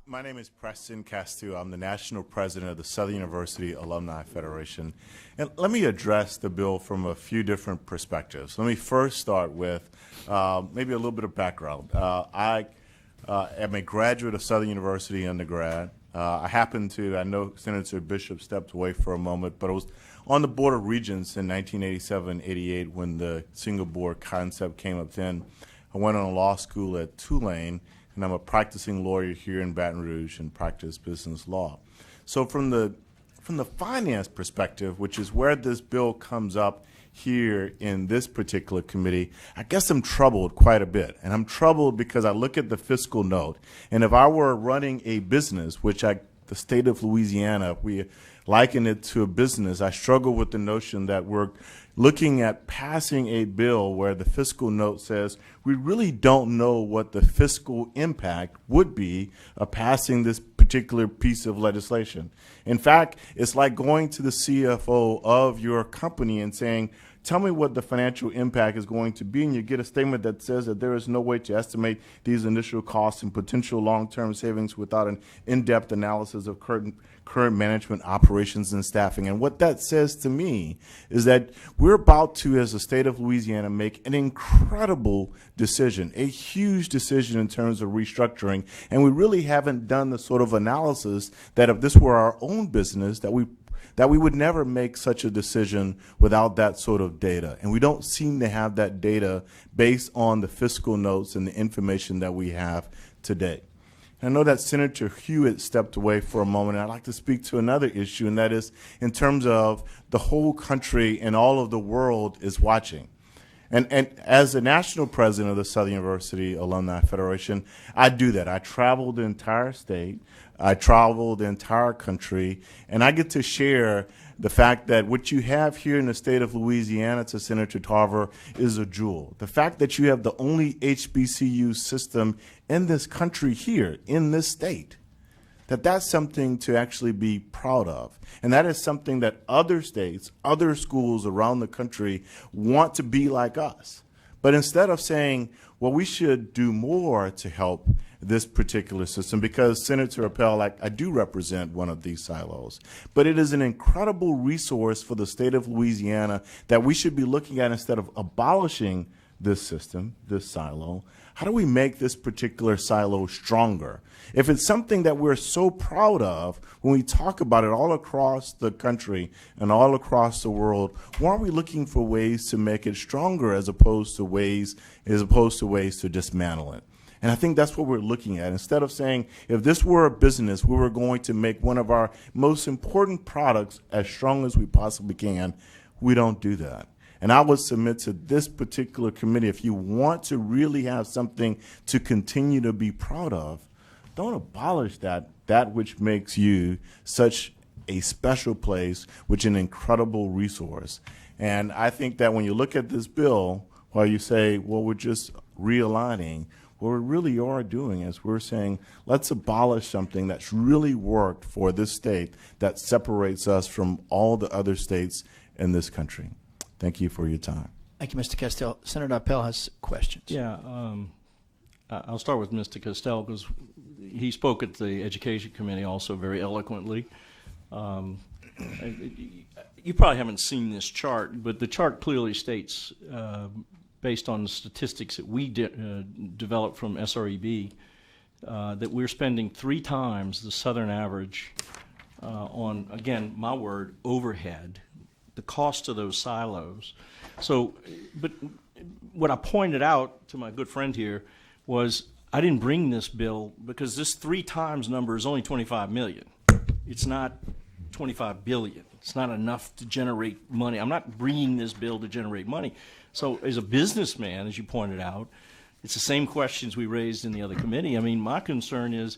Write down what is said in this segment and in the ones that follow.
My name is Preston Castillo. I'm the National President of the Southern University Alumni Federation. And let me address the bill from a few different perspectives. Let me first start with maybe a little bit of background. I am a graduate of Southern University undergrad. I know Senator Bishop stepped away for a moment, but I was on the Board of Regents in 1987-88 when the single board concept came up then. I went on law school at Tulane, and I'm a practicing lawyer here in Baton Rouge and practice business law. So from the finance perspective, which is where this bill comes up here in this particular committee, I guess I'm troubled quite a bit. And I'm troubled because I look at the fiscal note, and if I were running a business, the state of Louisiana, if we liken it to a business, I struggle with the notion that we're looking at passing a bill where the fiscal note says we really don't know what the fiscal impact would be of passing this particular piece of legislation. In fact, it's like going to the CFO of your company and saying, tell me what the financial impact is going to be, and you get a statement that says that there is no way to estimate these initial costs and potential long-term savings without an in-depth analysis of current management operations and staffing. And what that says to me is that we're about to, as the state of Louisiana, make an incredible decision, a huge decision in terms of restructuring, and we really haven't done the sort of analysis that if this were our own business, that we would never make such a decision without that sort of data. And we don't seem to have that data based on the fiscal notes and the information that we have today. I know that Senator Hewitt stepped away for a moment, and I'd like to speak to another issue, and that is in terms of the whole country and all of the world is watching. And as the national president of the Southern University Alumni Federation, I do that. I travel the entire state. I travel the entire country, and I get to share the fact that what you have here in the state of Louisiana, to Senator Tarver, is a jewel. The fact that you have the only HBCU system in this country here, in this state, that's something to actually be proud of. And that is something that other states, other schools around the country want to be like us. But instead of saying, well, we should do more to help this particular system, because Senator Appel, I do represent one of these silos, but it is an incredible resource for the state of Louisiana that we should be looking at. Instead of abolishing this system, this silo, how do we make this particular silo stronger? If it's something that we're so proud of when we talk about it all across the country and all across the world, why aren't we looking for ways to make it stronger as opposed to ways to dismantle it? And I think that's what we're looking at. Instead of saying, if this were a business, we were going to make one of our most important products as strong as we possibly can, we don't do that. And I would submit to this particular committee, if you want to really have something to continue to be proud of, don't abolish that which makes you such a special place, which is an incredible resource. And I think that when you look at this bill, while you say, well, we're just realigning, what we really are doing is we're saying, let's abolish something that's really worked for this state that separates us from all the other states in this country. Thank you for your time. Thank you, Mr. Castell. Senator Appel has questions. Yeah, I'll start with Mr. Castell because he spoke at the Education Committee also very eloquently. You probably haven't seen this chart, but the chart clearly states, based on the statistics that we developed from SREB, that we're spending 3 times the Southern average on, again, my word, overhead, the cost of those silos. So, but what I pointed out to my good friend here was I didn't bring this bill because this 3 times number is only 25 million. It's not 25 billion. It's not enough to generate money. I'm not bringing this bill to generate money. So as a businessman, as you pointed out, it's the same questions we raised in the other committee. I mean, my concern is,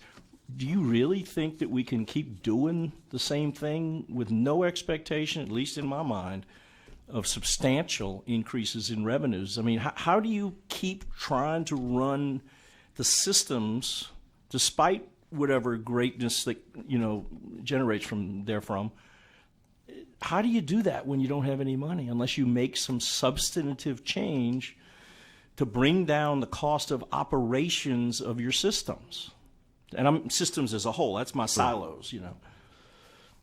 do you really think that we can keep doing the same thing with no expectation, at least in my mind, of substantial increases in revenues? I mean, how do you keep trying to run the systems despite whatever greatness that, you know, generates from therefrom? How do you do that when you don't have any money, unless you make some substantive change to bring down the cost of operations of your systems? And I'm systems as a whole. That's my silos, you know.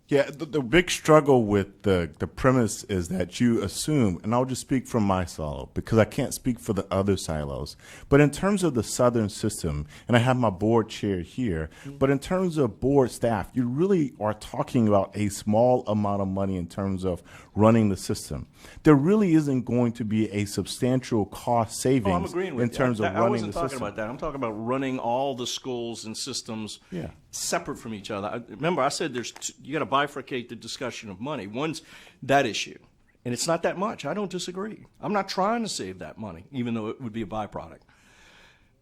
Yeah, the big struggle with the premise is that you assume, and I'll just speak from my silo because I can't speak for the other silos, but in terms of the Southern system, and I have my board chair here, but in terms of board staff, you really are talking about a small amount of money in terms of running the system. There really isn't going to be a substantial cost savings I'm agreeing with in terms of I running wasn't the talking system. about that. I'm talking about running all the schools and systems Yeah. separate from each other. Remember, I said you got to bifurcate the discussion of money. One's that issue, and it's not that much. I don't disagree. I'm not trying to save that money, even though it would be a byproduct.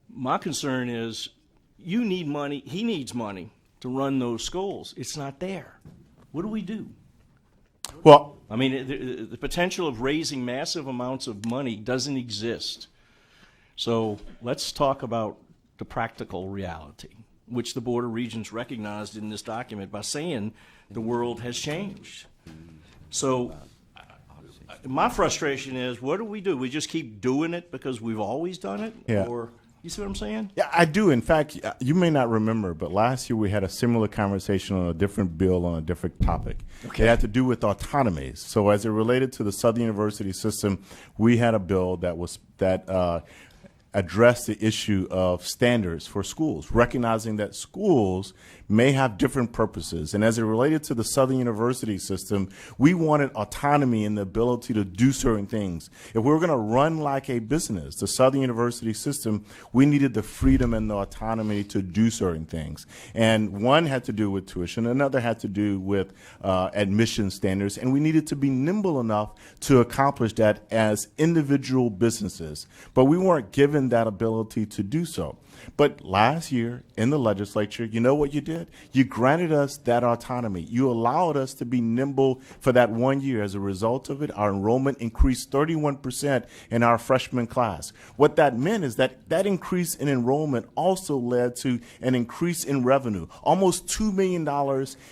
My concern is you need money. He needs money to run those schools. It's not there. What do we do? Well, I mean, the potential of raising massive amounts of money doesn't exist. So let's talk about the practical reality, which the Board of Regents recognized in this document by saying the world has changed. So my frustration is, what do? We just keep doing it because we've always done it? Yeah. Or, you see what I'm saying? yeah, I do. In fact, you may not remember, but last year we had a similar conversation on a different bill on a different topic. Okay. It had to do with autonomies. So as it related to the Southern University system, we had a bill that address the issue of standards for schools, recognizing that schools may have different purposes. And as it related to the Southern University system, we wanted autonomy and the ability to do certain things. If we were going to run like a business, the Southern University system, we needed the freedom and the autonomy to do certain things. And one had to do with tuition, another had to do with admission standards, and we needed to be nimble enough to accomplish that as individual businesses. But we weren't given that ability to do so. But last year in the legislature, you know what you did? You granted us that autonomy. You allowed us to be nimble for that 1 year. As a result of it, our enrollment increased 31% in our freshman class. What that meant is that that increase in enrollment also led to an increase in revenue, almost $2 million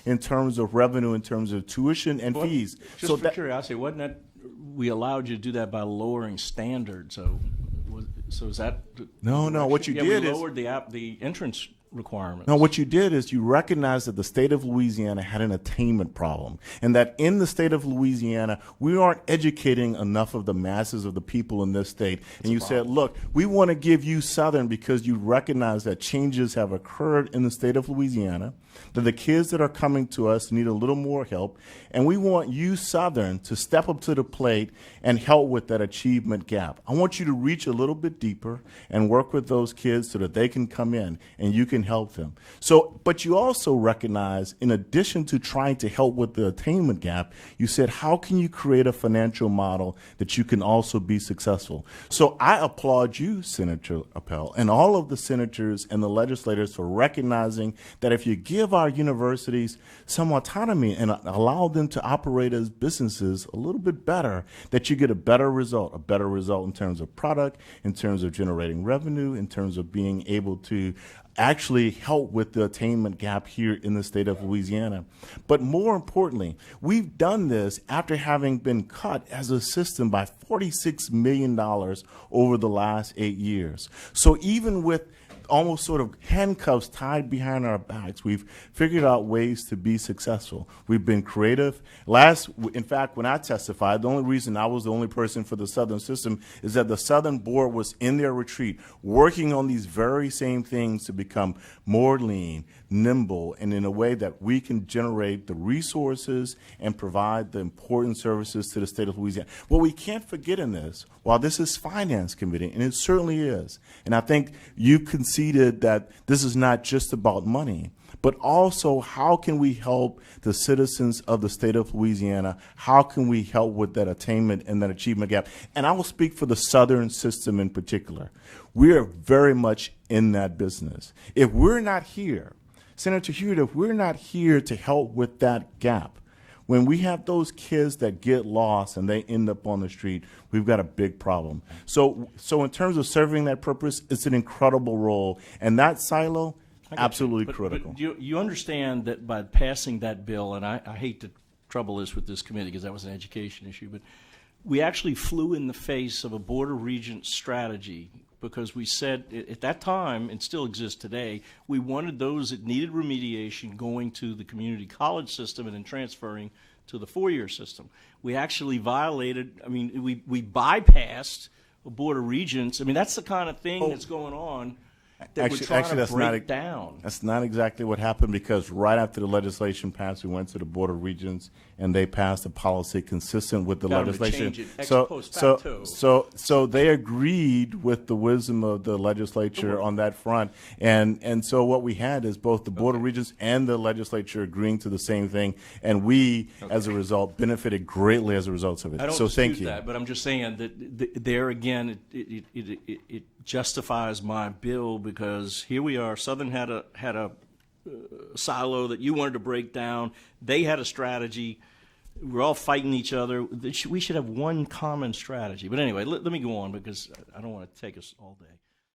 in terms of revenue, in terms of tuition and fees. Just for curiosity, wasn't that, we allowed you to do that by lowering standards, so is that? No, what you did we is- lowered the entrance requirements. No, what you did is you recognized that the state of Louisiana had an attainment problem, and that in the state of Louisiana, we aren't educating enough of the masses of the people in this state. And you said, look, we want to give you Southern because you recognize that changes have occurred in the state of Louisiana, that the kids that are coming to us need a little more help, and we want you, Southern, to step up to the plate and help with that achievement gap. I want you to reach a little bit deeper and work with those kids so that they can come in and you can help them. So, but you also recognize, in addition to trying to help with the attainment gap, you said, how can you create a financial model that you can also be successful? So I applaud you, Senator Appel, and all of the senators and the legislators for recognizing that if you give our universities some autonomy and allow them to operate as businesses a little bit better, that you get a better result in terms of product, in terms of generating revenue, in terms of being able to actually help with the attainment gap here in the state of Louisiana. But more importantly, we've done this after having been cut as a system by $46 million over the last 8 years. So even with almost sort of handcuffs tied behind our backs, we've figured out ways to be successful. We've been creative. In fact, when I testified, the only reason I was the only person for the Southern system is that the Southern board was in their retreat working on these very same things to become more lean, nimble, and in a way that we can generate the resources and provide the important services to the state of Louisiana. What we can't forget in this, while this is Finance Committee, and it certainly is, and I think you conceded that this is not just about money, but also how can we help the citizens of the state of Louisiana? How can we help with that attainment and that achievement gap? And I will speak for the Southern system in particular. We are very much in that business. If we're not here, Senator Hewitt, if we're not here to help with that gap, when we have those kids that get lost and they end up on the street, we've got a big problem. So in terms of serving that purpose, it's an incredible role. And that silo, absolutely critical. But you understand that by passing that bill, and I hate to trouble this with this committee because that was an education issue, but we actually flew in the face of a Board of Regents strategy because we said at that time, and still exists today, we wanted those that needed remediation going to the community college system and then transferring to the four-year system. We actually violated, I mean, we bypassed a Board of Regents. I mean, that's the kind of thing that's going on that we're trying to break down. That's not exactly what happened, because right after the legislation passed, we went to the Board of Regents and they passed a policy consistent with the Got 'em to legislation. change it ex post facto. So they agreed with the wisdom of the legislature on that front, and so what we had is both the Board of Regents and the legislature agreeing to the same thing, and we, as a result, benefited greatly as a result of it. I don't so thank dispute you. that, but I'm just saying that there again, it justifies my bill, because here we are. Southern had a silo that you wanted to break down. They had a strategy. We're all fighting each other. We should have one common strategy. But anyway, let me go on, because I don't want to take us all day.